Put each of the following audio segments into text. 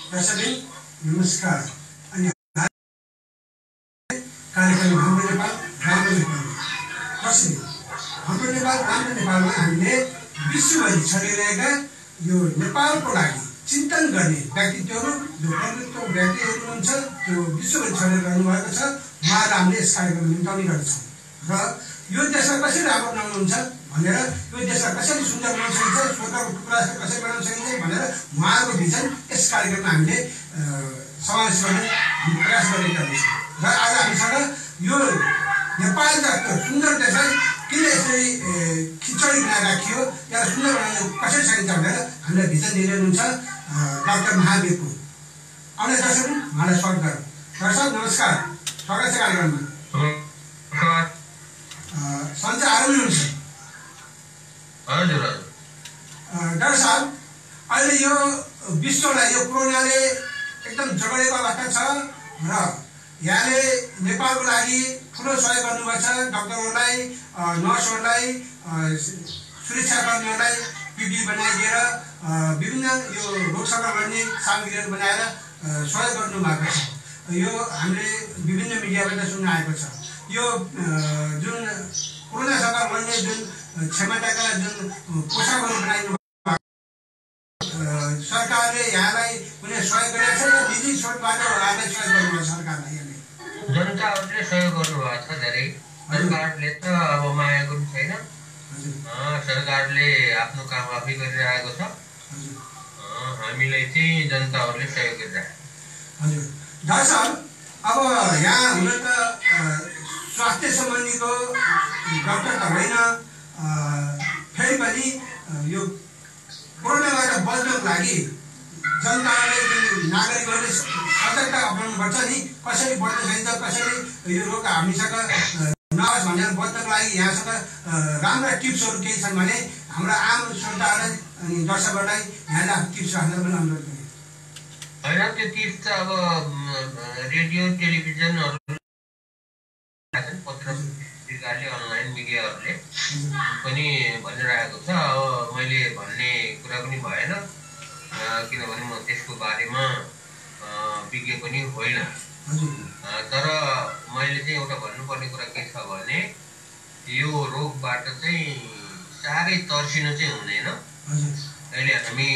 दर्शकबिन नमस्कार। अनि कार्यक्रम हाम्रो नेपाल राम्रो नेपाल हाम्रो नेपाल राम्रो नेपालमा हामीले विश्वभरि छरिरहेका यो नेपालको लागि चिन्तन गर्ने व्यक्तित्वहरू जो प्रमुख व्यक्तिहरू हुनुहुन्छ त्यो विश्वभरि छरिएर रहनुभएको छ। उहाँलाई हामीले यस कार्यक्रम निम्ताउने गर्छौँ र यो देशलाई कसरी राम्रो बनाउनुहुन्छ भनेर यो देशलाई कसरी सुन्दर बनाउन सकिन्छ, स्वर्गको टुक्रा कसरी बनाउन सकिन्छ भनेर उहाँको भिजन यस कार्यक्रममा हामीले समावेश गर्ने प्रयास गरेका छौँ। र आज हामीसँग यो नेपाल जस्तो सुन्दर देशलाई किन यसरी खिचडी बनाएर राखियो, या सुन्दर बनाउन कसरी सकिन्छ भनेर हामीलाई भिजन दिँदै हुनुहुन्छ डाक्टर महावीरपुर। आउने दर्शक उहाँलाई स्वागत गरौँ। डाक्टर साहब नमस्कार, स्वागत छ कार्यक्रममा। सन्चै आराम हुनुहुन्छ? हजुर। डाक्टर साहब, अहिले यो विश्वलाई यो कोरोनाले एकदम जगडेको अवस्था छ र यहाँले नेपालको लागि ठुलो सहयोग गर्नुभएको छ। डाक्टरहरूलाई, नर्सहरूलाई, सुरक्षाकर्मीहरूलाई पिपी बनाइदिएर विभिन्न यो रोगसँग लड्ने सामग्रीहरू बनाएर सहयोग गर्नुभएको छ। यो हामीले विभिन्न मिडियाबाट सुन्न आएको छ। यो जुन कोरोनासँग लड्ने जुन क्षमताका जुन पोसाकहरू बनाइनु सरकारले यहाँलाई कुनै सहयोग गरेको छ या निजी स्रोतबाट यहाँलाई सहयोग गर्नुभयो सरकारलाई? जनताहरूले सहयोग गर्नुभएको छ धेरै। सरकारले त अब माया गर्नु छैन, सरकारले आफ्नो काम आफै गरिरहेको छ। हामीलाई चाहिँ जनताहरूले सहयोग गरिरहेको। हजुर डाक्टर साहब, अब यहाँ हुन त स्वास्थ्य सम्बन्धीको डाक्टर त होइन, फेरि पनि यो कोरोनाबाट बच्नको लागि जनताले नागरिकहरूले सतर्कता अपनाउनुपर्छ नि। कसरी बच्न सकिन्छ, कसरी यो रोग हामीसँग नहोस् भनेर बच्नको लागि यहाँसँग राम्रा टिप्सहरू केही छन् भने हाम्रा आम श्रोताहरूलाई अनि दर्शकहरूलाई यहाँले आफ्नो टिप्स राख्न पनि अनुरोध गरेँ। होइन, त्यो टिप्स त अब रेडियो टेलिभिजनहरू पत्रिकाले अनलाइन मिडियाहरूले पनि भनिरहेको छ। अब मैले भन्ने कुरा पनि भएन, किनभने म त्यसको बारेमा विज्ञ पनि होइन। तर मैले चाहिँ एउटा भन्नुपर्ने कुरा के छ भने यो रोगबाट चाहिँ साह्रै तर्सिनु चाहिँ हुँदैन। अहिले हामी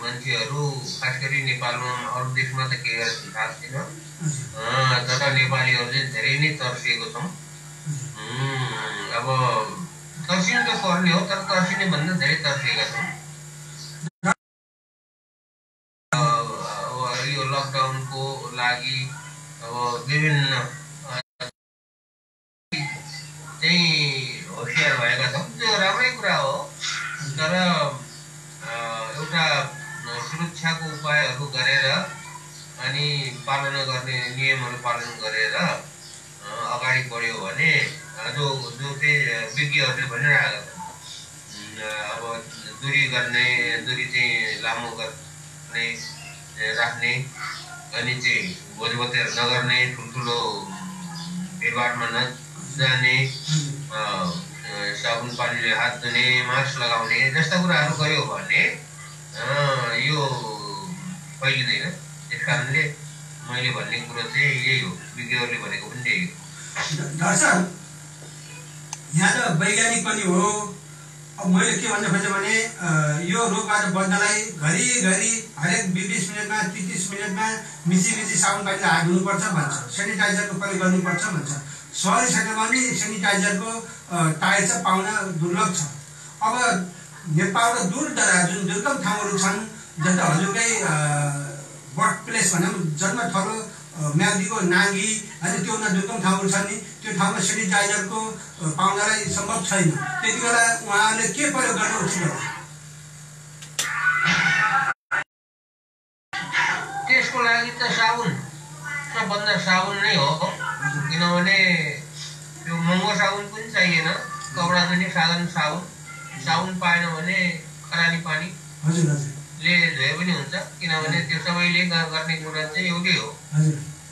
मान्छेहरू खास गरी नेपालमा, अरू देशमा त के गर्छ थाहा छैन, तर नेपालीहरू चाहिँ धेरै नै तर्सिएको छौँ। अब तर्सिनु त पर्ने हो, तर तर्सिने भन्दा धेरै तर्सिएका छौँ। यो लकडाउनको लागि अब विभिन्न चाहिँ होसियार भएका छौँ, त्यो राम्रै कुरा हो। तर एउटा सुरक्षाको उपायहरू गरेर अनि पालना गर्ने नियमहरू पालन गरेर अगाडि बढ्यो भने जो चाहिँ विज्ञहरूले भनिरहेका छन्, अब दूरी चाहिँ लामो गर्ने राख्ने, अनि चाहिँ भोजभतेर नगर्ने, ठुल्ठुलो भिडभाडमा नजाने, साबुन पानीले हात धुने, मास्क लगाउने जस्ता कुराहरू गर्यो भने यो फैलिँदैन। त्यस कारणले मैले भन्ने कुरो चाहिँ यही हो, विज्ञहरूले भनेको पनि यही हो। डाक्टर साहब, यहाँ त वैज्ञानिक पनि हो। अब मैले के भन्न खोजेँ भने यो रोगबाट बच्नलाई घरिघरि हरेक 20 मिनटमा 30 मिनटमा मिसी साबुन पानीले हात धुनुपर्छ भन्छ, सेनिटाइजरको प्रयोग गर्नुपर्छ भन्छ। सहरी क्षेत्रमा पनि सेनिटाइजरको टायर चाहिँ पाउन दुर्लभ छ। अब नेपालको दूरदराज जुन दुर्गम ठाउँहरू छन्, जस्तो हजुरकै बर्थ प्लेस भनौँ, जन्मथलो म्याग्दीको नाङ्गी, अनि त्यो दुर्गम ठाउँहरू छन् नि, त्यो ठाउँमा सेनिटाइजरको पाउनलाई सम्भव छैन। त्यति बेला उहाँहरूले के प्रयोग गर्नु उचित हो? त्यसको लागि त साबुन, सबभन्दा साबुन नै हो। किनभने त्यो महँगो साबुन पनि चाहिएन, कपडा धुने साधन साबुन पाएन भने खरानी पानीले धोए पनि हुन्छ। किनभने त्यो सबैले गर्ने कुरा चाहिँ एउटै हो,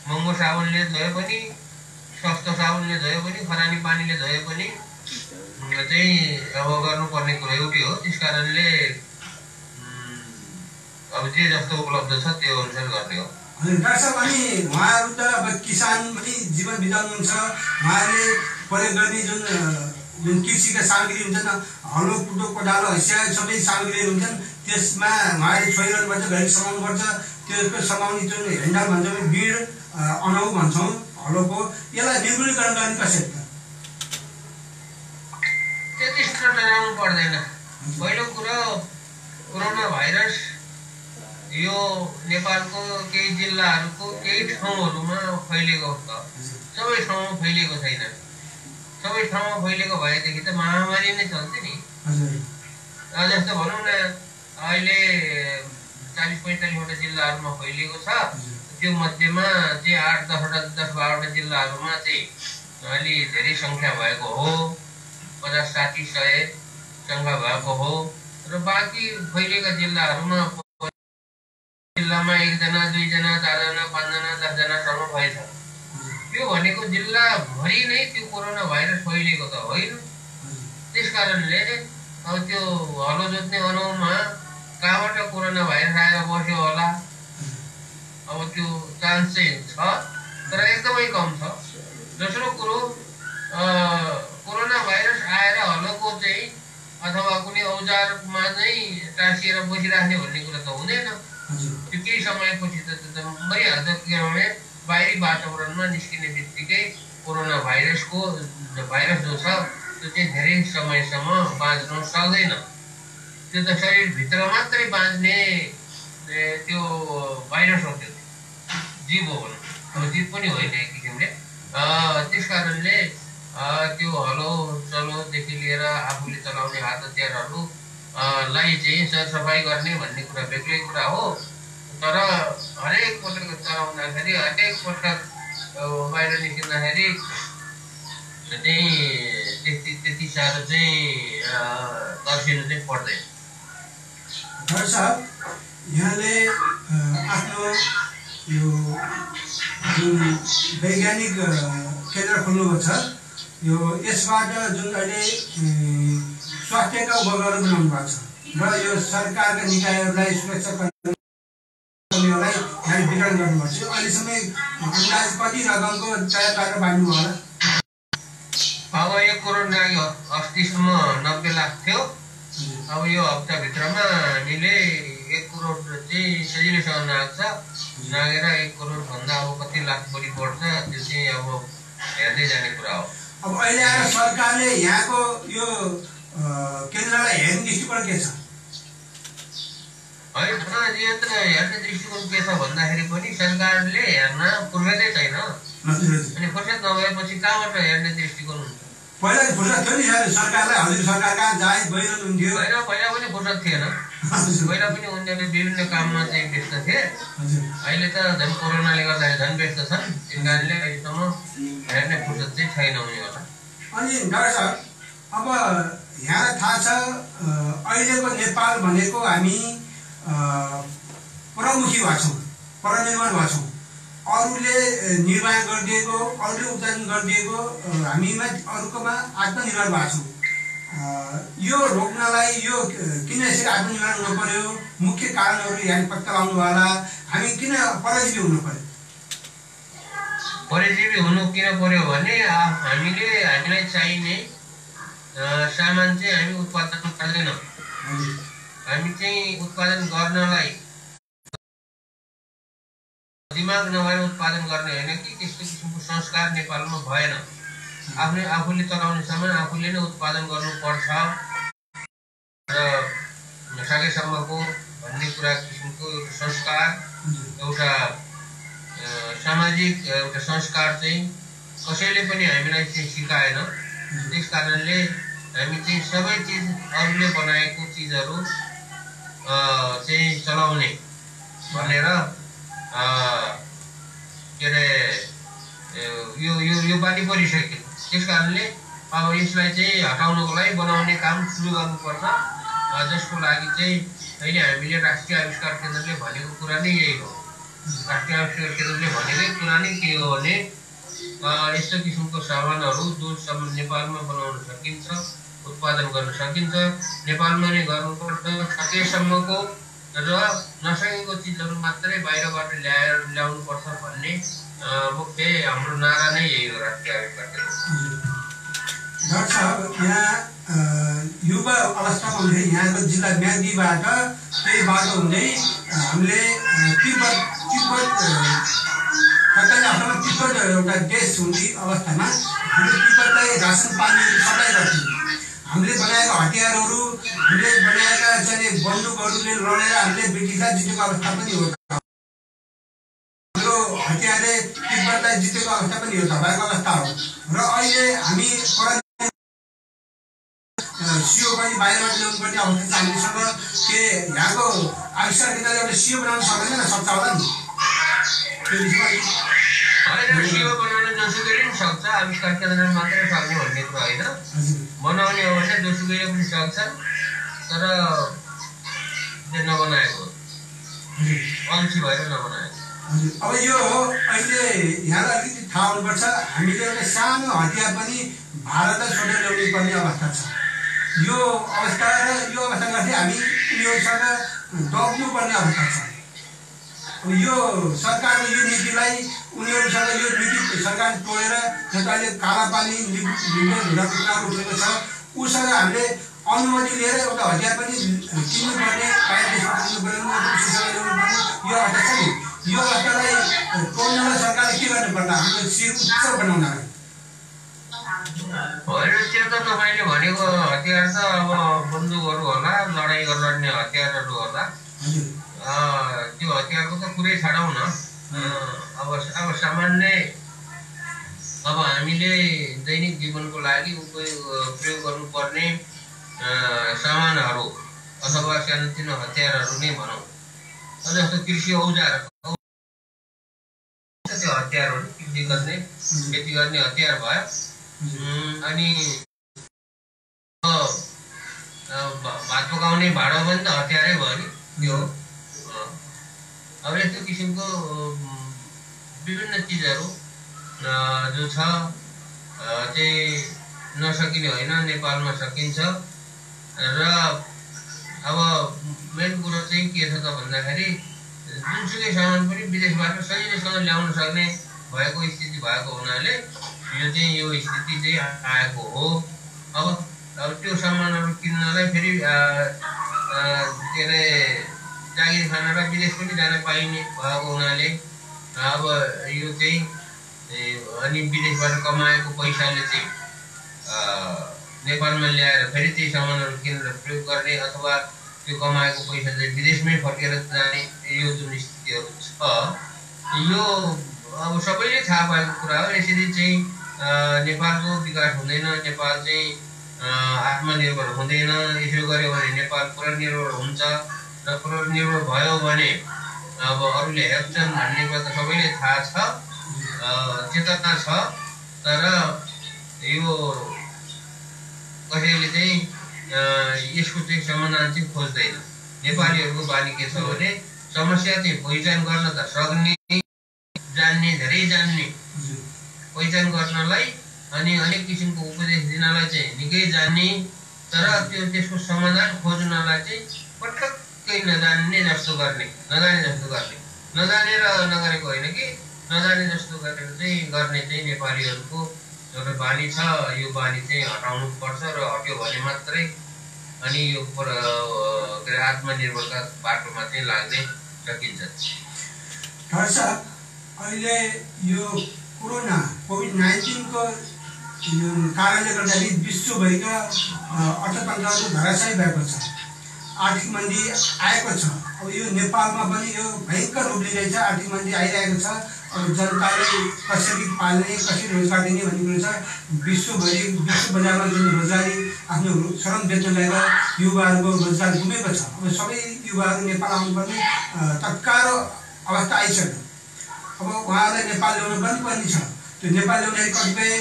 महँगो साबुनले धोए पनि, सस्तो साबुनले धोए पनि, खरानी पानीले धोए पनि चाहिँ अब गर्नुपर्ने कुरा एउटै हो। त्यस कारणले अब जे जस्तो उपलब्ध छ त्यो अनुसार गर्ने हो। हजुर डाक्टर साहब, अनि उहाँहरू त अब किसान पनि जीवन बिताउनुहुन्छ, उहाँहरूले प्रयोग गर्ने जुन कृषिका सामग्री हुन्छन्, हलो कुटो कोदालो हँसिया सबै सामग्रीहरू हुन्छन्, त्यसमा उहाँहरूले छोइरहनुपर्छ, घरि समाउनुपर्छ। त्यसको समाउने जुन हेन्डल भन्छौँ, बिड अनौ भन्छौँ हलोको, यसलाई निर्मूलीकरण गर्ने कसरी त? त्यति साह्रो डराउनु पर्दैन। पहिलो कुरो, कोरोना भाइरस यो नेपालको केही जिल्लाहरूको केही ठाउँहरूमा फैलिएको छ, सबै ठाउँमा फैलिएको छैन। सबै ठाउँमा फैलिएको भएदेखि त महामारी नै चल्थ्यो नि। जस्तो भनौँ न, अहिले 40-45वटा जिल्लाहरूमा फैलिएको छ। त्यो मध्येमा चाहिँ 8-10-12वटा जिल्लाहरूमा चाहिँ अलि धेरै सङ्ख्या भएको हो, 50-60-100 सङ्ख्या भएको हो, र बाँकी फैलिएका जिल्लाहरूमा 1 जना 2 जना 4 जना 5 जना 10 जनासम्म भएछ। त्यो भनेको जिल्लाभरि नै त्यो कोरोना भाइरस फैलिएको त होइन। त्यस कारणले अब त्यो हलो जोत्ने अनौमा कहाँबाट कोरोना भाइरस आएर बस्यो होला, अब त्यो चान्स चाहिँ छ, तर एकदमै कम छ। दोस्रो कुरो, कोरोना भाइरस आएर हलोको चाहिँ अथवा कुनै औजारमा चाहिँ टाँसिएर बसिराख्ने भन्ने कुरा त हुँदैन। त्यो केही समयपछि त मरिहाल्छ, किनभने बाहिरी वातावरणमा निस्किने बित्तिकै कोरोना भाइरसको भाइरस जो छ त्यो चाहिँ धेरै समयसम्म बाँच्न सक्दैन। त्यो त शरीरभित्र मात्रै बाँच्ने त्यो भाइरस हो, त्यो जीव हो भनौँ, अब जीव पनि होइन एक किसिमले। त्यस कारणले त्यो हलो चलोदेखि लिएर आफूले चलाउने हात हतियारहरूलाई चाहिँ सरसफाइ गर्ने भन्ने कुरा बेग्लै कुरा हो। तर हरेक पटक चलाउँदाखेरि, हरेक पटक बाहिर निस्किँदाखेरि चाहिँ त्यति साह्रो चाहिँ तर्सिनु चाहिँ पर्दैन। डाक्टर साहब, यहाँले आफ्नो यो जुन वैज्ञानिक केन्द्र खोल्नुभएको छ, यो यसबाट जुन अहिले स्वास्थ्यका उपकरण बनाउनु भएको छ र यो सरकारका निकायहरूलाई सुरक्षा कर्मीहरूलाई यहाँ वितरण गर्नुभएको छ, अहिलेसम्म अन्दाज कति रकमको तयार गरेर बाँड्नु होला? अब 1 करोड नाग्यो, अस्तिसम्म 90 लाख थियो। अब यो हप्ताभित्रमा हामीले 1 करोड चाहिँ सजिलैसँग नाग्छ। नागेर 1 करोडभन्दा अब कति लाख बढी पर्छ त्यो चाहिँ अब हेर्दै जाने कुरा हो। अब अहिले आएर सरकारले यहाँको यो केन्द्रलाई हेर्ने दृष्टिकोण के छ? होइन, यो त हेर्ने दृष्टिकोण के छ भन्दाखेरि पनि सरकारले हेर्न फुर्सदै छैन। अनि फुर्सद नभएपछि कहाँबाट हेर्ने दृष्टिकोण हुन्छ? पहिला फुर्सद थियो नि सरकारलाई, हजुर सरकार कहाँ जाए गइरहनुहुन्थ्यो? होइन, पहिला पनि फुर्सद थिएन। पहिला पनि उनीहरूले विभिन्न काममा चाहिँ व्यस्त थिए। अहिले त झन् कोरोनाले गर्दाखेरि झन् व्यस्त छन्। त्यस कारणले अहिलेसम्म हेर्ने फुर्सद चाहिँ छैन उनीहरूलाई। अनि डाक्टर साहब, अब यहाँलाई थाहा छ अहिलेको नेपाल भनेको हामी परमुखी भएको छौँ, परनिर्भर भएको छौँ। अरूले निर्माण गरिदिएको, अरूले उत्पादन गरिदिएको, हामीमा अरूकोमा आत्मनिर्भर भएको छौँ। यो रोक्नलाई यो किन यसरी आत्मनिर्भर हुनु पर्यो? मुख्य कारणहरू यहाँ पत्ता लगाउनु होला। हामी किन परजीवी हुनु पर्यो? परजीवी हुनु किन पर्यो भने हामीलाई चाहिने सामान चाहिँ हामी उत्पादन गर्दैनौँ। हामी चाहिँ उत्पादन गर्नलाई दिमाग नभएर उत्पादन गर्ने होइन कि त्यस्तो किसिमको संस्कार नेपालमा भएन। आफूले चलाउने सामान आफूले नै उत्पादन गर्नुपर्छ र सकेसम्मको भन्ने कुरा किसिमको संस्कार, एउटा सामाजिक एउटा संस्कार चाहिँ कसैले पनि हामीलाई चाहिँ सिकाएन। त्यस कारणले हामी चाहिँ सबै चिज अरूले बनाएको चिजहरू चाहिँ चलाउने भनेर के अरे यो बानी परिसक्यो। त्यस कारणले अब यसलाई चाहिँ हटाउनको लागि बनाउने काम सुरु गर्नुपर्छ, जसको लागि चाहिँ अहिले हामीले राष्ट्रिय आविष्कार केन्द्रले भनेको कुरा नै यही हो। राष्ट्रिय आविष्कार केन्द्रले भनेकै कुरा नै के हो भने यस्तो किसिमको सामानहरू जो नेपालमा बनाउन सकिन्छ, उत्पादन गर्न सकिन्छ, नेपालमा नै गर्नुपर्छ। सकेसम्मको र नसकेको चिजहरू मात्रै बाहिरबाट ल्याउनुपर्छ भन्ने मुख्य हाम्रो नारा नै यही हो राष्ट्रिय आयोग पार्टीको। डाक्टर साहब, यहाँ युवा अवस्थामा हुँदै यहाँको जिल्ला म्याग्दीबाट त्यही बाटो हुँदै हामीले तिब्बत एउटा देश हुने अवस्थामा हामीले तिब्बतलाई रासन पानी सप्लाई गर्थ्यौँ। हामीले बनाएका हतियारहरू, हामीले बनाएका चाहिँ बन्दुकहरूले लडेर हामीले ब्रिटिसलाई जितेको अवस्था पनि हो। हाम्रो हतियारले तिब्बतलाई जितेको अवस्था पनि हो, तपाईँको अवस्था हो। र अहिले हामी सियो पनि बाहिरबाट ल्याउनु पर्ने अवस्था छ हामीसँग। के यहाँको आविष्कार केन्द्रले एउटा सियो बनाउन सक्दैन, सक्छ होला नि? सियो बनाउन जोसुकैले पनि सक्छ, आविष्कार केन्द्रले मात्रै सक्ने भन्ने कुरा होइन। बनाउने हो भने जोसुकैले पनि सक्छ, तर नबनाएको, अल्छी भएर नबनाएको। अब यो अहिले यहाँलाई अलिकति थाहा हुनुपर्छ, हामीले एउटा सानो हतियार पनि भारतलाई छोडेर ल्याउनु पर्ने अवस्था छ। यो अवस्था र यो अवस्था गर्दै हामी उनीहरूसँग दब्नुपर्ने अवस्था छ। यो सरकारको यो नीतिलाई उनीहरूसँग यो नीति सरकारले तोडेर अहिले कालापानी धुराको कुराहरू उठेको छ, उसँग हामीले अनुमति लिएर एउटा हतियार पनि किन्नुपर्ने, बाहिर देशबाट किन्नुपर्ने, ल्याउनुपर्ने यो अवस्था छ नि। यो अवस्थालाई तोड्नलाई सरकारले के गर्नुपर्दा हाम्रो शिर उच्च बनाउनलाई? होइन, त्यो त तपाईँले भनेको हतियार त अब बन्दुकहरू होला, लडाइँ गर्ने हतियारहरू होला। त्यो हतियारको त कुरै छाडौँ न। अब सामान्य अब हामीले दैनिक जीवनको लागि प्रयोग गर्नुपर्ने सामानहरू अथवा सानोतिनो हतियारहरू नै भनौँ, जस्तो कृषि औजार, त्यो हतियारहरू खेती गर्ने हतियार भयो। अनि भात पकाउने भाँडो पनि त हतियारै भयो नि त्यो। अब यस्तो किसिमको विभिन्न चिजहरू जो छ चाहिँ नसकिने होइन, नेपालमा सकिन्छ। र अब मेन कुरो चाहिँ के छ त भन्दाखेरि जुनसुकै सामान पनि विदेशबाट सजिलैसँग ल्याउन सक्ने भएको स्थिति भएको हुनाले यो स्थिति चाहिँ आएको हो। अब त्यो सामानहरू किन्नलाई फेरि के अरे जागिर खाना र विदेश पनि जान पाइने भएको हुनाले अब यो चाहिँ अनि विदेशबाट कमाएको पैसाले चाहिँ नेपालमा ल्याएर फेरि त्यही सामानहरू किनेर प्रयोग गर्ने अथवा त्यो कमाएको पैसा चाहिँ विदेशमै फर्केर जाने यो जुन स्थितिहरू छ, यो अब सबैले थाहा भएको कुरा हो। यसरी चाहिँ नेपालको विकास हुँदैन, नेपाल चाहिँ आत्मनिर्भर हुँदैन। यसो गऱ्यो भने नेपाल परनिर्भर हुन्छ र परनिर्भर भयो भने अब अरूले हेर्छन् भन्ने कुरा त सबैले थाहा छ, चेतना छ। तर यो कसैले चाहिँ यसको चाहिँ समाधान चाहिँ खोज्दैन। नेपालीहरूको बानी के छ भने समस्या चाहिँ पहिचान गर्न त सक्ने, जान्ने, धेरै जान्ने, पहिचान गर्नलाई अनि अनेक किसिमको उपदेश दिनलाई चाहिँ निकै जान्ने, तर त्यसको समाधान खोज्नलाई चाहिँ पटक्कै नजान्ने जस्तो गर्ने, नजाने जस्तो गर्ने, नजानेर नगरेको होइन कि नजाने जस्तो गरेर चाहिँ गर्ने चाहिँ नेपालीहरूको एउटा बानी छ। यो बानी चाहिँ हटाउनु पर्छ र हट्यो भने मात्रै अनि यो आत्मनिर्भरता बाटोमा चाहिँ लाग्ने सकिन्छ। डाक्टर साहब, अहिले यो कोभिड-19 को कारणले गर्दाखेरि विश्वभरिका अर्थतन्त्रहरू धराशायी भएको छ, आर्थिक मन्दी आएको छ। अब यो नेपालमा पनि यो भयङ्कर रूप लिँदैछ, आर्थिक मन्दी आइरहेको छ। अब जनताले कसरी पाल्ने, कसरी रोजगार दिने भन्ने कुरो छ। विश्व बजारमा जुन रोजगारी आफ्नो श्रम बेच्न गएर युवाहरूको रोजगार गुमेको छ। अब सबै युवाहरू नेपाल आउनुपर्ने तत्काल अवस्था आइसक्यो। अब उहाँहरूलाई नेपाल ल्याउनु पनि पर्ने छ। त्यो नेपाल ल्याउने कतिपय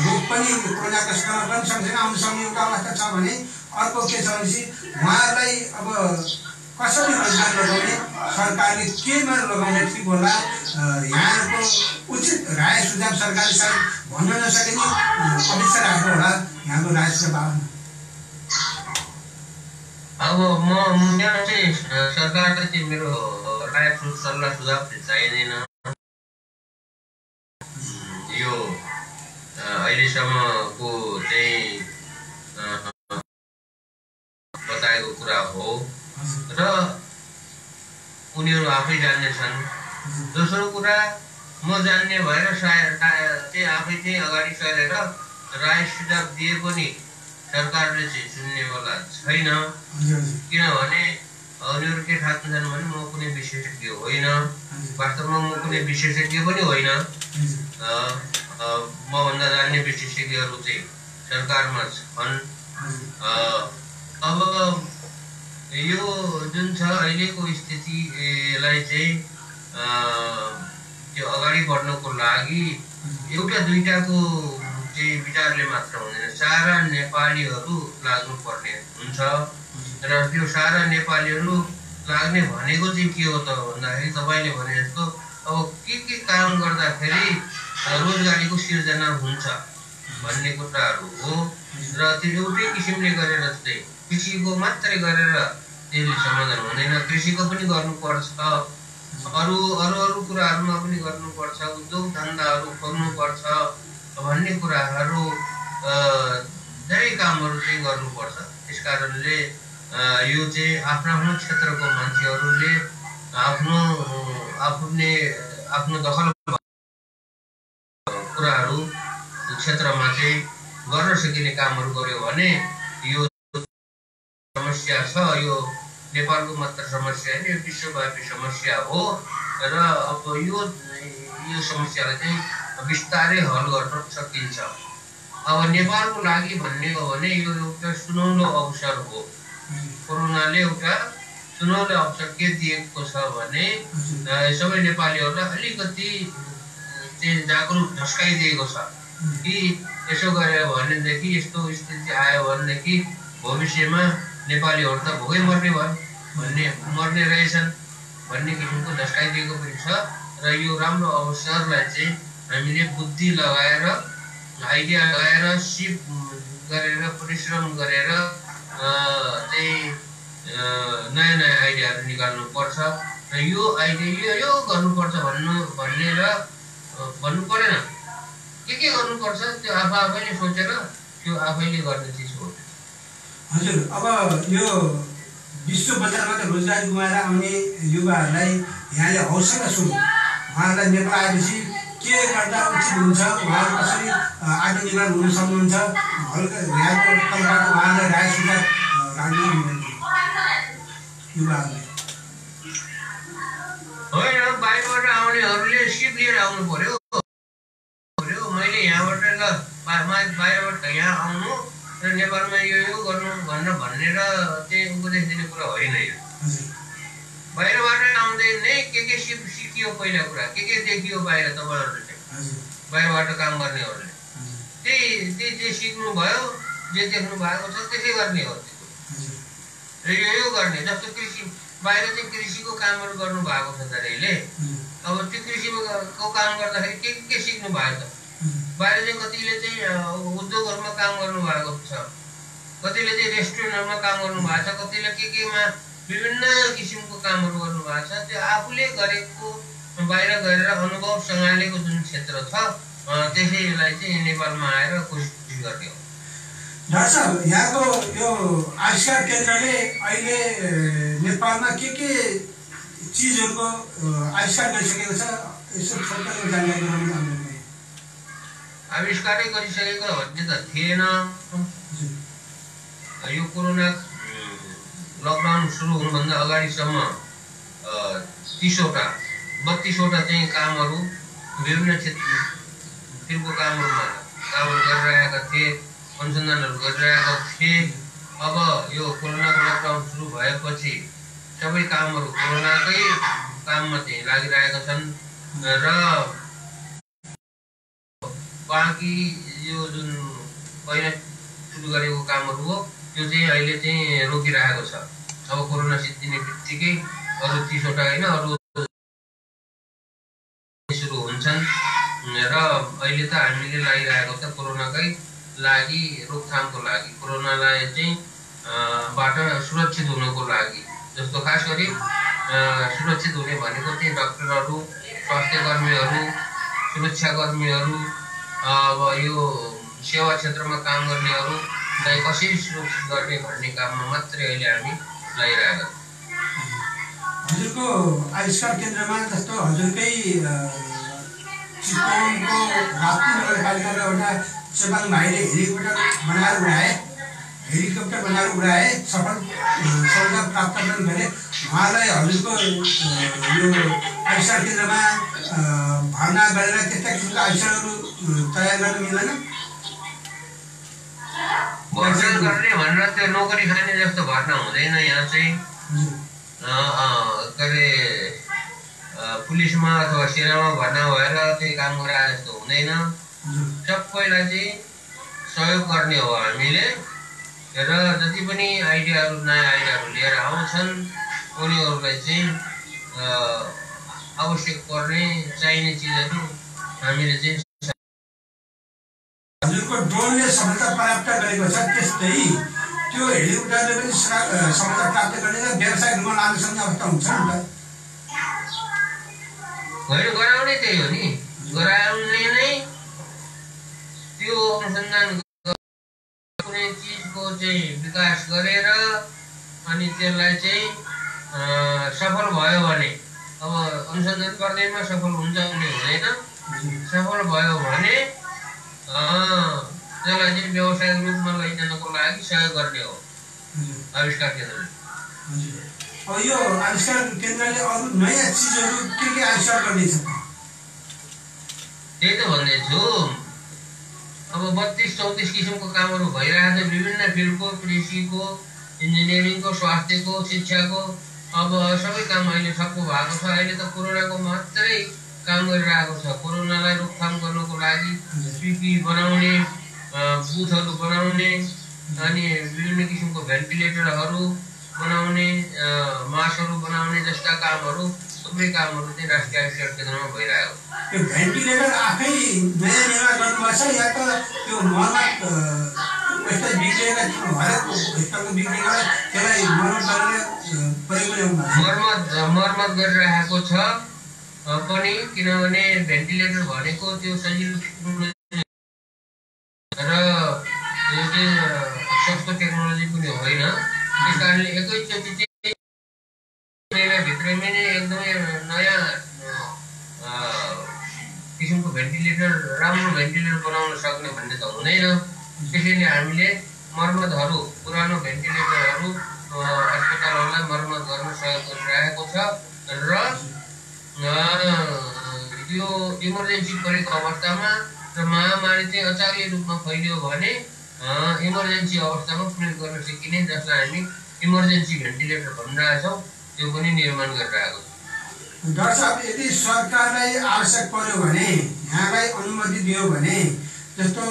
रोग पनि कोरोनाको संक्रमण पनि सँगसँगै आउनु सक्ने एउटा अवस्था छ भने अर्को के छ भनेपछि उहाँहरूलाई अब कसरी रोजगार लगाउने, सरकारले केमा लगाउने ठिक होला, यहाँको उचित राय सुझाव सरकारले सायद भन्न नसके नि अपेक्षा राखेको होला। यहाँको राय सुझाव अब यहाँ चाहिँ सरकारले चाहिँ मेरो राय सल्लाह सुझाव चाहिँ चाहिँदैन। यो अहिलेसम्मको चाहिँ बताएको कुरा हो र उनीहरू आफै जान्नेछन्। दोस्रो कुरा म जान्ने भएर चाहिँ आफै चाहिँ अगाडि सरेर राय सुझाव दिए पनि सरकारले चाहिँ सुन्नेवाला छैन। किनभने उनीहरू के ठान्छन् भने म कुनै विशेषज्ञ होइन। वास्तवमा म कुनै विशेषज्ञ पनि होइन। मभन्दा जान्ने विशेषज्ञहरू चाहिँ सरकारमा छन्। अब यो जुन छ अहिलेको स्थितिलाई चाहिँ त्यो अगाडि बढ्नको लागि एउटा दुईटाको चाहिँ विचारले मात्र हुँदैन, सारा नेपालीहरू लाग्नुपर्ने हुन्छ। र त्यो सारा नेपालीहरू लाग्ने भनेको चाहिँ के हो त भन्दाखेरि तपाईँले भने जस्तो अब के काम गर्दाखेरि रोजगारीको सिर्जना हुन्छ भन्ने कुराहरू हो। र त्यो एउटै किसिमले गरेर चाहिँ कृषिको मात्रै गरेर त्यसले समाधान हुँदैन। कृषिको पनि गर्नुपर्छ, अरू कुराहरूमा पनि गर्नुपर्छ, उद्योग धन्दाहरू खोल्नुपर्छ भन्ने कुराहरू धेरै कामहरू चाहिँ गर्नुपर्छ। त्यस कारणले यो चाहिँ आफ्नो क्षेत्रको मान्छेहरूले आफ्नो दखल कुराहरू क्षेत्रमा चाहिँ गर्न सकिने कामहरू गर्यो भने यो समस्या छ, यो नेपालको मात्र समस्या होइन, यो विश्वव्यापी समस्या हो। र अब यो समस्यालाई चाहिँ बिस्तारै हल गर्न सकिन्छ। अब नेपालको लागि भन्ने हो भने यो एउटा सुनौलो अवसर हो। कोरोनाले एउटा सुनौलो अवसर के दिएको छ भने सबै नेपालीहरूलाई अलिकति चाहिँ जागरुक झस्काइदिएको छ कि यसो गऱ्यो भनेदेखि यस्तो स्थिति आयो भनेदेखि भविष्यमा नेपालीहरू त भोगै मर्ने रहेछन् भन्ने किसिमको झस्काइदिएको पनि छ। र यो राम्रो अवसरलाई चाहिँ हामीले बुद्धि लगाएर, आइडिया लगाएर, सिप गरेर, परिश्रम गरेर चाहिँ नयाँ आइडियाहरू निकाल्नु पर्छ। र यो आइडिया यो गर्नुपर्छ भन्ने र भन्नु परेन। के गर्नुपर्छ त्यो आफैले सोचेर त्यो आफैले गर्ने चिज हो। हजुर, अब यो विश्व बजारमा त रोजगारी गुमाएर आउने युवाहरूलाई यहाँले हौसला सुरु उहाँहरूलाई नेपाल आएपछि के गर्दा उचित हुन्छ, उहाँहरू कसरी आत्मनिर्भर हुन सक्नुहुन्छ, हल्का यहाँको तलबाट उहाँहरूलाई राय सुझाव राख्नु युवाहरूलाई। होइन, बाहिरबाट आउनेहरूले सिप लिएर आउनु पर्यो। मैले यहाँबाट बाहिरबाट यहाँ आउनु र नेपालमा यो गर्नु भनेर चाहिँ उपदेश दिने कुरा होइन। यो बाहिरबाट आउँदै नै के सिकियो, पहिला कुरा के देखियो बाहिर तपाईँहरूले चाहिँ बाहिरबाट काम गर्नेहरूले त्यही सिक्नु भयो, जे देख्नु भएको छ त्यसै गर्ने हो। र यो गर्ने जस्तो कृषि बाहिर चाहिँ कृषिको कामहरू गर्नु भएको छ धेरैले। अब त्यो कृषिको काम गर्दाखेरि के सिक्नु भएको छ? बाहिर चाहिँ कतिले चाहिँ उद्योगहरूमा काम गर्नु भएको छ, कतिले चाहिँ रेस्टुरेन्टहरूमा काम गर्नु भएको छ, कतिले केमा विभिन्न किसिमको कामहरू गर्नु भएको छ। त्यो आफूले गरेको बाहिर गएर अनुभव सँगालेको जुन क्षेत्र छ त्यसैलाई चाहिँ नेपालमा आएर कोसिस गर्ने हो। डाक्टर साहब, यहाँको यो आविष्कार केन्द्रले अहिले नेपालमा के चिजहरूको आविष्कार गरिसकेको छ, यसो छोटो जानकारी गराउनु। आविष्कारै गरिसकेको भन्ने त थिएन। यो कोरोना लकडाउन सुरु हुनुभन्दा अगाडिसम्म 32वटा चाहिँ कामहरू विभिन्न क्षेत्रको कामहरू गरिरहेका थिए, अनुसन्धानहरू गरिरहेका थिए। अब यो कोरोनाको लकडाउन सुरु भएपछि सबै कामहरू कोरोनाकै काममा चाहिँ लागिरहेका छन् र बाँकी यो जुन पहिला सुरु गरेको कामहरू हो त्यो चाहिँ अहिले चाहिँ रोकिरहेको छ। अब कोरोना सिद्धिने बित्तिकै अरू 30वटा होइन अरू सुरु हुन्छन् र अहिले त हामीले लागिरहेको छ कोरोनाकै लागि, रोकथामको लागि। कोरोनालाई चाहिँ बाट सुरक्षित हुनको लागि, जस्तो खास गरी सुरक्षित हुने भनेको चाहिँ डाक्टरहरू, स्वास्थ्य कर्मीहरू, सुरक्षाकर्मीहरू, अब यो सेवा क्षेत्रमा काम गर्नेहरूलाई कसरी सुरक्षित गर्ने भन्ने काममा मात्रै अहिले हामी लागिरहेका छौँ। हजुरको आविष्कार केन्द्रमा जस्तो हजुरकै चितवनको राप्ती नगरपालिकाका एउटा चेपाङ भाइले हेलिकप्टर बनाएर उडाए, सफलता प्राप्त पनि गरे। उहाँलाई हजुरको यो आविष्कार केन्द्रमा भर्ना गरेर त्यस्ता किसिमका आविष्कारहरू तयार गर्न मिल्दैन? भर्ना गर्ने भनेर त्यो नोकरी खाने जस्तो भर्ना हुँदैन। यहाँ चाहिँ के अरे पुलिसमा अथवा सेनामा भर्ना भएर त्यही काम गराए जस्तो हुँदैन। सबैलाई चाहिँ सहयोग गर्ने हो हामीले। र जति पनि आइडियाहरू, नयाँ आइडियाहरू लिएर आउँछन् उनीहरूलाई चाहिँ आवश्यक पर्ने चाहिने चिजहरू हामीले चाहिँ हजुरको ड्रोनले सफलता प्राप्त गरेको छ, त्यस्तै त्यो हेलिकप्टरले पनि सफलता प्राप्त गर्ने र व्यवसाय रूपमा लान सक्ने अवस्था हुन्छ नि त? होइन, गराउने त्यही हो नि। गराउने नै त्यो अनुसन्धान कुनै चिजको चाहिँ विकास गरेर अनि त्यसलाई चाहिँ सफल भयो भने, अब अनुसन्धान गर्दैमा सफल हुन्छ भन्ने हुँदैन। सफल भयो भने त्यसलाई चाहिँ व्यावसायिक रूपमा लैजानको लागि सहयोग गर्ने हो आविष्कार केन्द्रले। अब यो आविष्कार केन्द्रले अरू नयाँ चिजहरू के आविष्कार गर्दैछ? त्यही त भन्दैछु। अब 32-34 किसिमको कामहरू भइरहेको छ, विभिन्न फिल्डको, कृषिको, इन्जिनियरिङको, स्वास्थ्यको, शिक्षाको। अब सबै काम अहिले ठप्प भएको छ। अहिले त कोरोनाको मात्रै काम गरिरहेको छ। कोरोनालाई रोकथाम गर्नको लागि पिपी बनाउने, बुथहरू बनाउने, अनि विभिन्न किसिमको भेन्टिलेटरहरू बनाउने, मास्कहरू बनाउने जस्ता कामहरू, थुप्रै कामहरू चाहिँ राष्ट्रिय आविष्कार केन्द्रमा भइरहेको छ। त्यो भेन्टिलेटर आफै नयाँ निर्माण गर्नुपर्छ या त त्यो मर्मत यस्तो बिग्रेका हरेक यस्तो बिग्रेका त्यसलाई मर्मत गरेर प्रयोग ल्याउनु मर्मत गरिरहेको छ पनि, किनभने भेन्टिलेटर भनेको त्यो सजिलो र यो चाहिँ सस्तो टेक्नोलोजी पनि होइन। त्यस कारणले एकैचोटि चाहिँ भित्रैमै नै एकदमै नयाँ किसिमको भेन्टिलेटर, राम्रो भेन्टिलेटर बनाउन सक्ने भन्ने त हुँदैन। त्यसैले हामीले मर्मतहरू, पुरानो भेन्टिलेटरहरू अस्पतालहरूलाई मर्मत गर्न सहयोग गरिरहेको छ। र यो इमर्जेन्सी परेको अवस्थामा र महामारी चाहिँ अचानक रूपमा फैलियो भने इमर्जेन्सी अवस्थामा प्रयोग गर्न सकिने, जसलाई हामी इमर्जेन्सी भेन्टिलेटर भनिरहेछौँ, त्यो पनि निर्माण गरिरहेको छ। डाक्टर साहब, यदि सरकारलाई आवश्यक पर्यो भने, यहाँलाई अनुमति दियो भने, जस्तो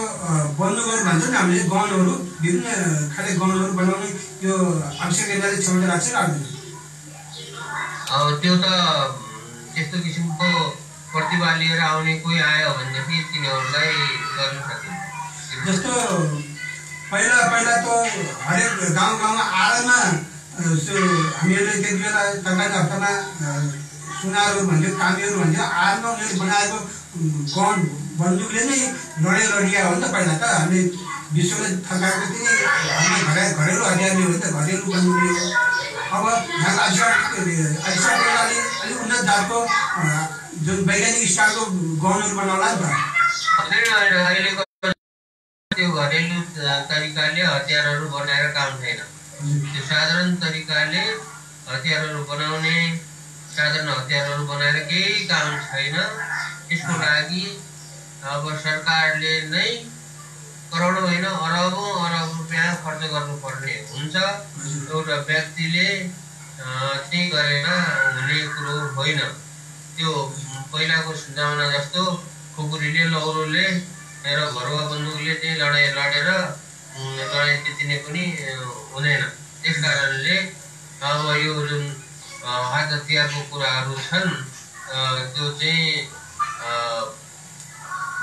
बन्दुकहरू भन्छौँ नि हामीले, गनहरू, विभिन्न खाले गनहरू बनाउने त्यो आवश्यक केन्द्रले क्षमता राख्छ राख्दैन? त्यो त त्यस्तो किसिमको प्रतिभा लिएर आउने कोही आयो भनेदेखि तिनीहरूलाई गर्न सकिन्छ। जस्तो पहिला त हरेक गाउँमा आडामा हामीहरूले त्यति बेला तपाईँको हप्तामा सुनारहरू भन्थ्यो, कामीहरू भन्थ्यो, आडमा उनीहरूले बनाएको गन बन्दुकले नै लडाइँ लडिया हो नि त। पहिला त हामीले विश्वले थकाएको चाहिँ घरेलु हतियार हो नि त, घरेलु बन्दुकले हो। अब यहाँको आविष्कार अलिक उन्नत जातको जुन वैज्ञानिक स्टाइलको गनहरू बनाउला नि त। अहिलेको त्यो घरेलु तरिकाले हतियारहरू बनाएर काम छैन। त्यो साधारण तरिकाले हतियारहरू बनाउने, साधारण हतियारहरू बनाएर केही काम छैन। त्यसको लागि अब सरकारले नै करोडौँ होइन अरबौँ रुपियाँ खर्च गर्नुपर्ने हुन्छ। एउटा व्यक्तिले त्यही गरेर हुने कुरो होइन। त्यो पहिलाको जमाना जस्तो खुकुरीले, लौरोले र घरुवा बन्दुकले चाहिँ लडाइँ लडेर लडाइँ जित्ने पनि हुँदैन। त्यस कारणले अब यो जुन हात हतियारको कुराहरू छन् त्यो चाहिँ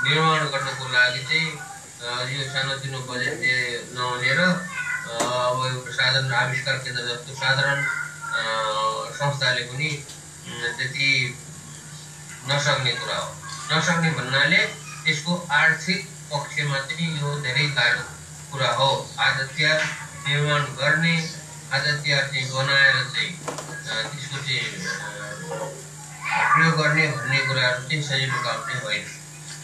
निर्माण गर्नको लागि चाहिँ यो सानोतिनो बजेट नहुने र अब एउटा साधारण आविष्कार केन्द्र जस्तो साधारण संस्थाले पनि त्यति नसक्ने कुरा हो। नसक्ने भन्नाले त्यसको आर्थिक पक्षमा चाहिँ यो धेरै गाह्रो कुरा हो। आदतियार निर्माण गर्ने, आदतियार चाहिँ बनाएर चाहिँ त्यसको चाहिँ प्रयोग गर्ने भन्ने कुराहरू चाहिँ सजिलो काम चाहिँ होइन।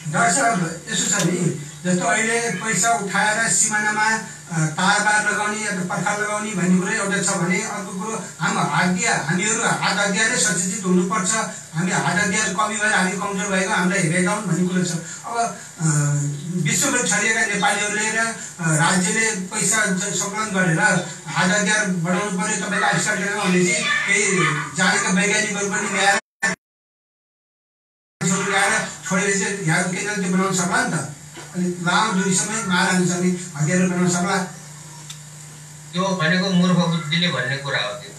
डाक्टर साहब यसो छ नि, जस्तो अहिले पैसा उठाएर सिमानामा तारबार लगाउने या पर्खा लगाउने भन्ने कुरो एउटा छ भने, अर्को कुरो हामीहरू हात हतियारै सचेत हुनुपर्छ। हामी हात हतियार कमी भएर हामी कमजोर भएको, हामीलाई हेरेका हुन् भन्ने कुरो छ। अब विश्वभर छरिएका नेपालीहरूले र राज्यले पैसा सङ्कलन गरेर हात हतियार बढाउनु पर्यो, तपाईँको आविष्कार गरेर भनेपछि केही जानेका वैज्ञानिकहरू पनि ल्याएर छोडेपछि यहाँको केन्द्र त्यो बनाउन सक्ला नि त। अनि लामो दूरीसम्म मार हाल्न सक्ने हतियारहरू बनाउन सक्ला। त्यो भनेको मूर्ख बुद्धिले भन्ने कुरा हो। त्यो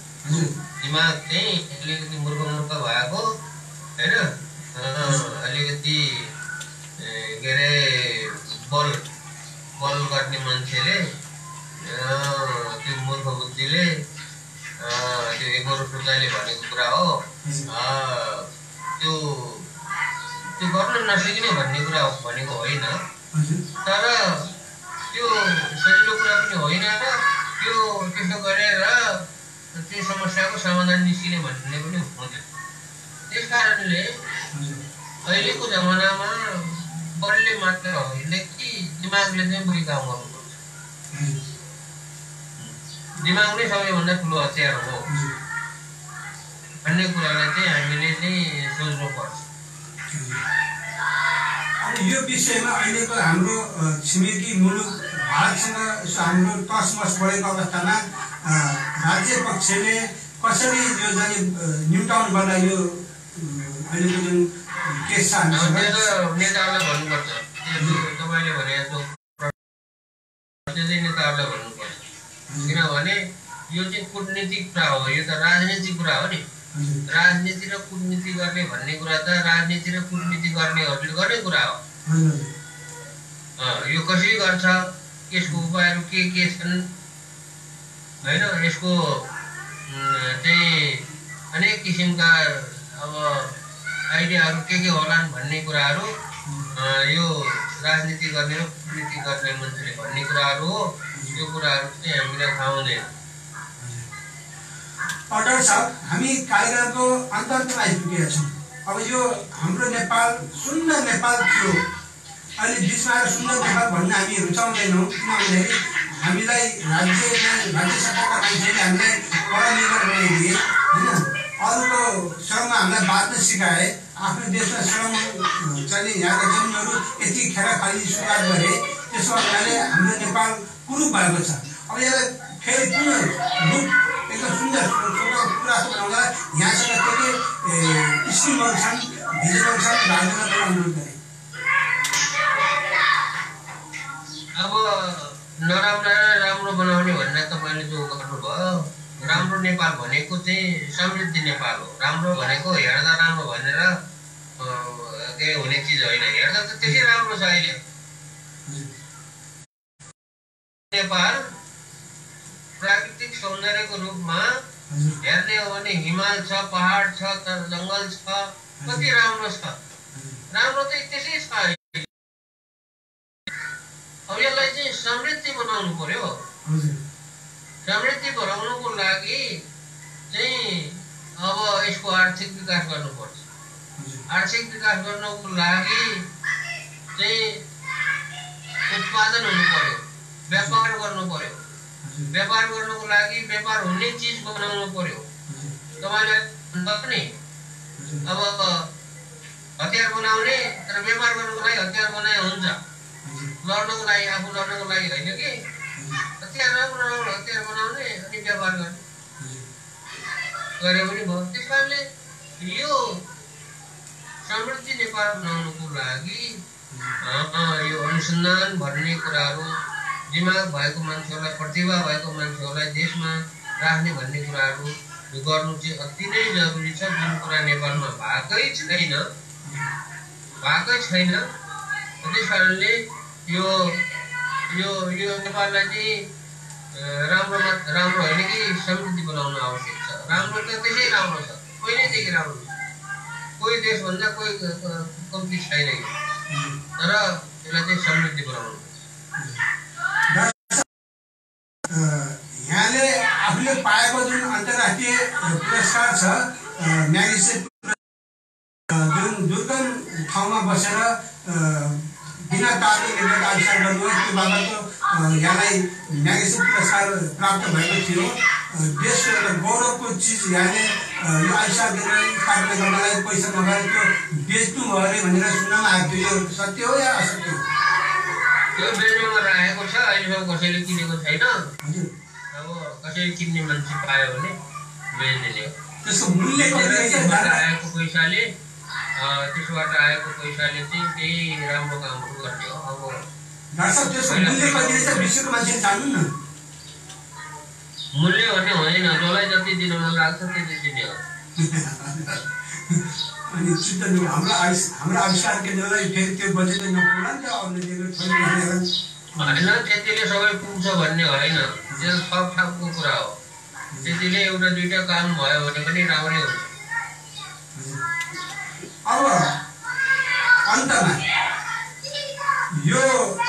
दिमाग चाहिँ अलिकति मूर्ख भएको होइन, अलिकति के अरे बल गर्ने मान्छेले त्यो मूर्ख बुद्धिले त्यो एकोरो टुचाइले भनेको कुरा हो। त्यो गर्न नसकिने भन्ने कुरा भनेको होइन, तर त्यो सजिलो कुरा पनि होइन र त्यो त्यसो गरेर त्यो समस्याको समाधान निस्किने भन्ने पनि हुँदैन। त्यस कारणले अहिलेको जमानामा बलले मात्र होइन कि दिमागले चाहिँ बढी काम गर्नुपर्छ। दिमाग नै सबैभन्दा ठुलो हतियार हो भन्ने कुरालाई चाहिँ हामीले चाहिँ सोच्नुपर्छ। अनि यो विषयमा अहिलेको हाम्रो छिमेकी मुलुक भारतसँग हाम्रो टसमस बढेको अवस्थामा राज्य पक्षले कसरी यो चाहिँ न्युटाउन गर्दा यो अहिलेको जुन केस छ नेताहरूलाई भन्नुपर्छ। तपाईँले भने जस्तो नेताहरूलाई भन्नुपर्छ, किनभने यो चाहिँ कूटनीतिक कुरा हो, यो त राजनीतिक कुरा हो नि। राजनीति र कूटनीति गर्ने भन्ने कुरा त राजनीति र कूटनीति गर्नेहरूले गर्ने कुरा हो। यो कसरी गर्छ, यसको उपायहरू के छन् होइन, यसको चाहिँ अनेक किसिमका अब आइडियाहरू के होलान् भन्ने कुराहरू यो राजनीति गर्ने र कूटनीति गर्ने मान्छेले भन्ने कुराहरू हो। यो कुराहरू चाहिँ हामीलाई थाहा हुँदैन। डाक्टर साहब, हामी कार्यक्रमको अन्तमा आइपुगेका छौँ। अब यो हाम्रो नेपाल सुन्दर नेपाल थियो, अहिले बिचमा आएर सुन्दर नेपाल भन्न हामी रुचाउँदैनौँ। किनभने हामीलाई राज्य सरकारका मान्छेले हामीलाई परनिर्भर बनाइदिए होइन, अरूको श्रममा हामीलाई बाँच्न सिकाए। आफ्नो देशमा श्रम चाहिँ यहाँका जमिनहरू यति खेर खाली सुरुवात गरे, त्यसो हुनाले हाम्रो नेपाल कुरूप भएको छ। अब यसलाई फेरि पुनः रूप एकदम सुन्दर कुरा बनाउँदा यहाँसँग के स्किमहरू छन्, भिजनहरू छन्, राज्यलाई अनुरोध गरे। अब नराम्रोलाई राम्रो बनाउने भनेर तपाईँले जो गर्नुभयो, राम्रो नेपाल भनेको चाहिँ समृद्धि नेपाल हो। राम्रो भनेको हेर्दा राम्रो भनेर केही हुने चिज होइन, हेर्दा त त्यसै राम्रो छ। अहिले नेपाल प्राकृतिक सौन्दर्यको रूपमा हेर्ने हो भने हिमाल छ, पहाड छ, जङ्गल छ, कति राम्रो छ। राम्रो चाहिँ त्यसै छ। अब यसलाई चाहिँ समृद्धि बनाउनु पर्यो। समृद्धि बनाउनुको लागि चाहिँ अब यसको आर्थिक विकास गर्नुपर्छ। आर्थिक विकास गर्नको लागि चाहिँ उत्पादन हुनु पर्यो, व्यापार गर्नु पर्यो। व्यापार गर्नुको लागि व्यापार हुने चिज बनाउनु पर्यो। तपाईँले भन्दा पनि अब हतियार बनाउने तर व्यापार गर्नुको लागि हतियार बनाए हुन्छ, लड्नको लागि आफू लड्नको लागि होइन कि। हतियार बनाउने अनि व्यापार गर्ने गरे पनि भयो। त्यस कारणले यो समृद्धि नेपाल बनाउनुको लागि यो अनुसन्धान भन्ने कुराहरू दिमाग भएको मान्छेहरूलाई, प्रतिभा भएको मान्छेहरूलाई देशमा राख्ने भन्ने कुराहरू गर्नु चाहिँ अति नै जरुरी छ, जुन कुरा नेपालमा भएकै छैन। त्यस कारणले यो नेपाललाई चाहिँ राम्रो होइन कि समृद्धि बनाउन आवश्यक छ। राम्रो त त्यसै राम्रो छ, पहिल्यैदेखि राम्रो छ, कोही देशभन्दा कोही कम्ती छैन, तर त्यसलाई चाहिँ समृद्धि बनाउनु। यहाँले आफूले पाएको जुन अन्तर्राष्ट्रिय पुरस्कार छ म्याग्सेसे, जुन दुर्गम ठाउँमा बसेर बिना तारले नेटवर्क आविष्कार गर्नुभयो, त्यो बाबतको यहाँलाई म्याग्सेसे पुरस्कार प्राप्त भएको थियो। देशको एउटा गौरवको चिज यहाँले यो आविष्कार केन्द्र स्थापना गर्नलाई पैसा नभएर त्यो बेच्नुभयो अरे भनेर सुन्नमा आएको थियो। यो सत्य हो या असत्य हो? त्यो बेच्नुमा राखेको छ, अहिलेसम्म कसैले किनेको छैन। अब कसैले किन्ने मान्छे पायो भने बेचिदिने हो। त्यसको मूल्य कति रहेछ? आएको पैसाले त्यसबाट आएको पैसाले चाहिँ केही राम्रो कामहरू गर्ने हो। अब डाक्टर साहब, त्यसको मूल्य कति रहेछ विश्वको मान्छेले जान्नु न। मूल्य भन्ने होइन, जसलाई जति दिन मन लाग्छ त्यति दिने हो। अनि हाम्रो आविष्कार केन्द्रलाई फेरि त्यो बजेट नपुग्ला नि त, अरूले दिएको होइन, त्यतिले सबै पुग्छ भन्ने होइन, त्यो सब ठाउँको कुरा हो। त्यतिले एउटा दुईटा काम भयो भने पनि राम्रै हुन्छ। अब अन्तमा यो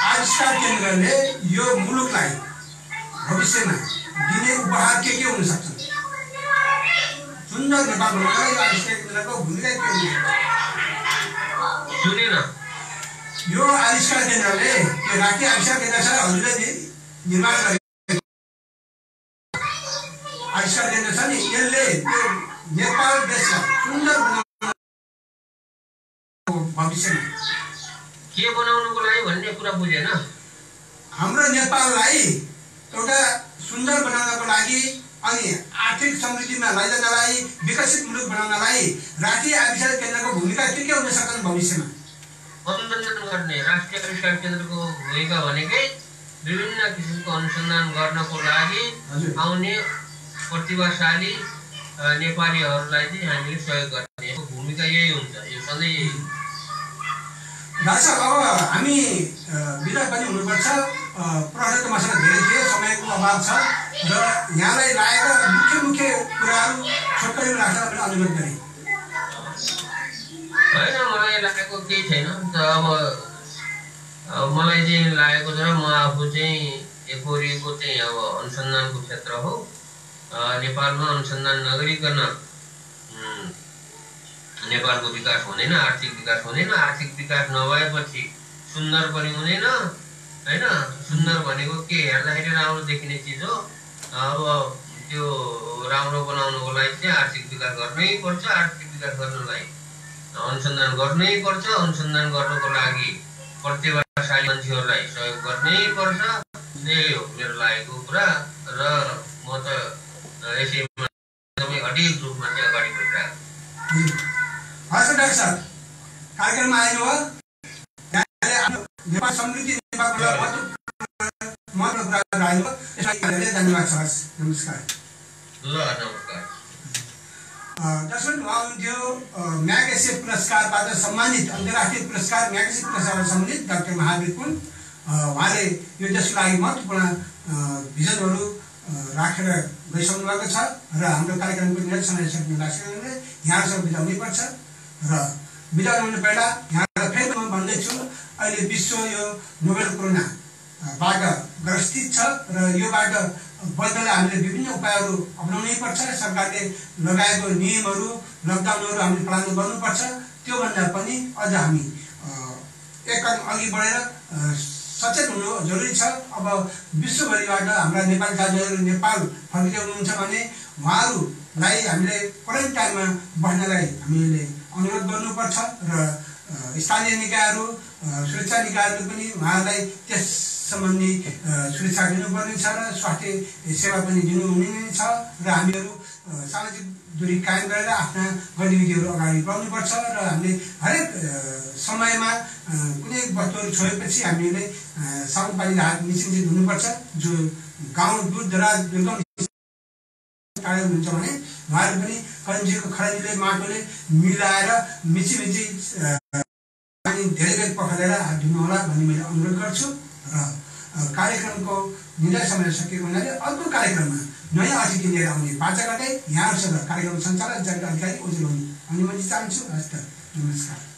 आविष्कार केन्द्रले यो मुलुकलाई भविष्यमा दिने उपहार के हुन सक्छ? सुन्दर नेपाल बनाउनलाई यो आविष्कार केन्द्रको भूमिका के हुन्छ? सुनेन, यो आविष्कार केन्द्रले, त्यो राष्ट्रिय आविष्कार केन्द्र छ, हजुरले निर्माण गरे आविष्कार केन्द्र छ नि, यसले त्यो नेपाल देशलाई सुन्दर बनाउन भविष्यमा के बनाउनुको लागि भन्ने कुरा बुझेन। हाम्रो नेपाललाई एउटा सुन्दर बनाउनको लागि अनि आर्थिक समृद्धिमा लैजानलाई, विकसित मुलुक बनाउनलाई राष्ट्रिय आविष्कार केन्द्रको भूमिका के हुन सक्छन् भविष्यमा? अनुसन्धान गर्ने राष्ट्रिय आविष्कार केन्द्रको भूमिका भनेकै विभिन्न किसिमको अनुसन्धान गर्नको लागि आउने प्रतिभाशाली नेपालीहरूलाई चाहिँ हामीले सहयोग गर्ने भूमिका यही हुन्छ। यो सधैँ यही। डाक्टर साहब, अब हामी बिदा पनि हुनुपर्छ। प्रश्न मसँग धेरै थियो, समयको अभाव छ र यहाँलाई लागेका मुख्य कुराहरू छोटकरीमा राख्न पनि अनुरोध गरेँ। होइन, मलाई लागेको केही छैन। अब मलाई चाहिँ लागेको छ, म आफू चाहिँ एकोहोरिएको चाहिँ अब अनुसन्धानको क्षेत्र हो। नेपालमा अनुसन्धान नगरिकन नेपालको विकास हुँदैन, आर्थिक विकास हुँदैन। आर्थिक विकास नभएपछि सुन्दर पनि हुँदैन, होइन? सुन्दर भनेको के, हेर्दाखेरि राम्रो देखिने चिज हो। अब त्यो राम्रो बनाउनुको लागि चाहिँ आर्थिक विकास गर्नै पर्छ। आर्थिक विकास गर्नलाई अनुसन्धान गर्नै पर्छ। अनुसन्धान गर्नको लागि प्रतिभाशाली मान्छेहरूलाई सहयोग गर्नै पर्छ। त्यही हो मेरो लागेको कुरा। र म त यसैमा एकदमै अडिग रूपमा चाहिँ अगाडि बढिरहेको। हस् डाक्टर साहब, कार्यक्रममा आइनुभयो। नेपाल समृद्धि, नेपालको महत्त्वपूर्ण कुरा आइनुभयो, यसलाई धेरै धन्यवाद छ। हस्, नमस्कार। ल, नमस्कार। दर्शक, उहाँ हुनुहुन्थ्यो म्याग्सेसे पुरस्कारबाट सम्मानित, अन्तर्राष्ट्रिय पुरस्कार म्याग्सेसे पुरस्कारबाट सम्मानित डाक्टर महावीर पुन। उहाँले यो देशको लागि महत्त्वपूर्ण भिजनहरू राखेर गइसक्नु भएको छ र हाम्रो कार्यक्रमको निरन्तर समय राखेर यहाँसँग बिदा हुनैपर्छ। र बिदा हुनु पहिला यहाँलाई फेरि म भन्दैछु, अहिले विश्व यो नोभेल कोरोनाबाट ग्रसित छ र योबाट बच्नलाई हामीले विभिन्न उपायहरू अपनाउनै पर्छ। सरकारले लगाएको नियमहरू, लकडाउनहरू हामीले पालन गर्नुपर्छ। त्योभन्दा पनि अझ हामी एक कदम अघि बढेर सचेत हुनु जरुरी छ। अब विश्वभरिबाट हाम्रा नेपाली दाजुहरू नेपाल फर्किँदै हुनुहुन्छ भने उहाँहरूलाई हामीले क्वारेन्टाइनमा बस्नलाई हामीले अनुरोध गर्नुपर्छ र स्थानीय निकायहरू, सुरक्षा निकायहरूले पनि उहाँहरूलाई त्यस सम्बन्धी सुरक्षा दिनुपर्ने छ र स्वास्थ्य सेवा पनि दिनुहुने नै छ। र हामीहरू सामाजिक दूरी कायम गरेर आफ्ना गतिविधिहरू अगाडि बढ्नुपर्छ र हामीले हरेक समयमा कुनै वस्तुहरू छोएपछि हामीले साबुन पानीले हात मिचिमिची धुनुपर्छ। जो गाउँ दूर दराज दुर्गम टाढा हुनुहुन्छ भने उहाँहरू पनि कन्जीको खरानीले, माटोले मिलाएर मिचिमिची पानी धेरै बेर पखालेर हात धुनु होला भन्ने मैले अनुरोध गर्छु। र कार्यक्रमको निर्णय समय सकिएको हुनाले अर्को कार्यक्रममा नयाँ अतिथि लिएर आउने बाचा गर्दै यहाँहरूसँग कार्यक्रम सञ्चालक जानकारी अधिकारी ओजेल आउने म चाहन्छु। हस्त नमस्कार।